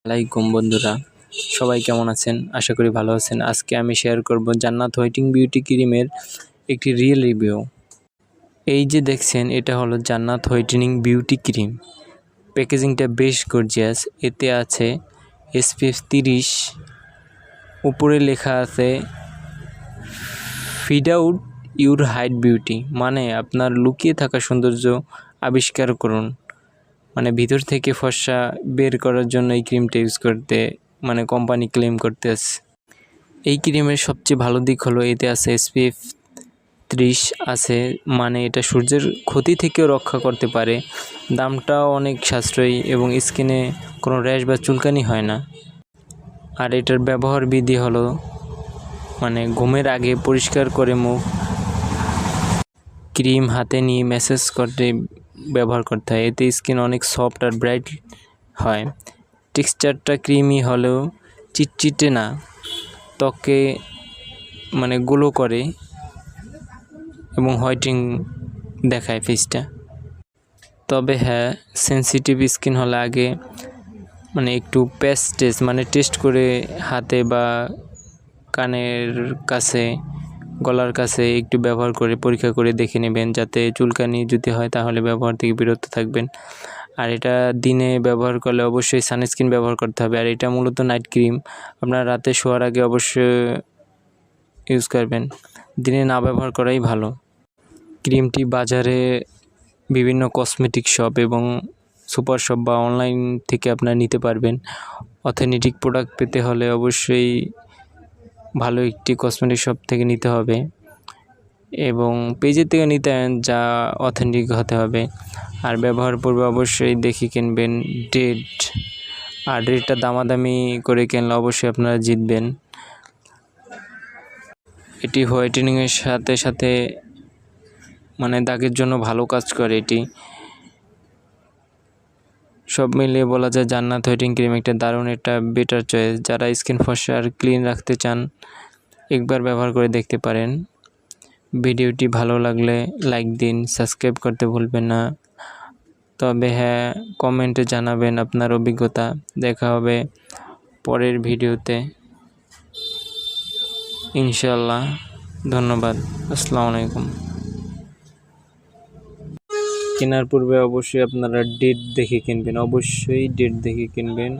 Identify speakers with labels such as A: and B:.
A: আলাইকুম বন্ধুরা, সবাই কেমন আছেন? আশা করি ভালো আছেন। আজকে আমি শেয়ার করব জান্নাত হোয়াইটিং বিউটি ক্রিমের একটি রিয়েল রিভিউ। এই যে দেখছেন, এটা হলো জান্নাত হোয়াইটেনিং বিউটি ক্রিম। প্যাকেজিংটা বেশ গর্জিয়াস। এতে আছে SPF 30, উপরে লেখা আছে feed out your hide beauty, মানে আপনার লুকিয়ে থাকা সৌন্দর্য আবিষ্কার করুন। মানে ভিতর থেকে ফর্সা বের করার জন্য এই ক্রিমটা ইউজ করতে কোম্পানি ক্লেম করতেছে। এই ক্রিমের সবচেয়ে ভালো দিক হলো এতে আছে SPF 30 আছে, মানে এটা সূর্যের ক্ষতি থেকেও রক্ষা করতে পারে। দামটাও অনেক সাশ্রয়ী এবং স্কিনে কোনো র্যাশ বা চুলকানি হয় না। আর এটার ব্যবহার বিধি হলো ঘুমের আগে পরিষ্কার করে মুখ ক্রিম হাতে নিয়ে ম্যাসাজ করতে ব্যবহার করতে হয়। এতে স্কিন অনেক সফট আর ব্রাইট হয়। টেক্সচারটা ক্রিমি হলেও চিটচিটে না, ত্বকে গ্লো করে এবং হোয়াইটিং দেখায় ফেসটা। তবে হ্যাঁ, সেনসিটিভ স্কিন হলে আগে একটু টেস্ট করে হাতে বা কানের কাছে, গলার কাছে একটু ব্যবহার করে পরীক্ষা করে দেখে নেবেন, যাতে চুলকানি যদি হয় তাহলে ব্যবহার থেকে বিরত থাকবেন। আর এটা দিনে ব্যবহার করলে অবশ্যই সানস্ক্রিন ব্যবহার করতে হবে। আর এটা মূলত নাইট ক্রিম, আপনার রাতে শোয়ার আগে অবশ্যই ইউজ করবেন, দিনে না ব্যবহার করাই ভালো। ক্রিমটি বাজারে বিভিন্ন কসমেটিক শপ এবং সুপার শপ বা অনলাইন থেকে আপনারা নিতে পারবেন। অথেন্টিক প্রোডাক্ট পেতে হলে অবশ্যই ভালো একটি কসমেটিক শপ থেকে নিতে হবে এবং পেজের থেকে নিতে যা অথেন্টিক হতে হবে। আর ব্যবহার পূর্বে অবশ্যই দেখে কিনবেন ডেট, আর ডেটটা দামাদামি করে কিনলে অবশ্যই আপনারা জিতবেন। এটি হোয়াইটেনিংয়ের সাথে সাথে দাগের জন্য ভালো কাজ করে। এটি সব মিলিয়ে বলা যায় জান্নাত হোয়াইটেনিং ক্রিম একটা দারুণ, একটা বেটার চয়েস। যারা স্কিন ফর্সা আর ক্লিন রাখতে চান, একবার ব্যবহার করে দেখতে পারেন। ভিডিওটি ভালো লাগলে লাইক দিন, সাবস্ক্রাইব করতে ভুলবেন না। তবে হ্যাঁ, কমেন্টে জানাবেন আপনার অভিজ্ঞতা। দেখা হবে পরের ভিডিওতে ইনশাআল্লাহ। ধন্যবাদ। আসসালামু আলাইকুম। কেনার পূর্বে অবশ্যই আপনারা ডেট দেখে কিনবেন, অবশ্যই ডেট দেখে কিনবেন।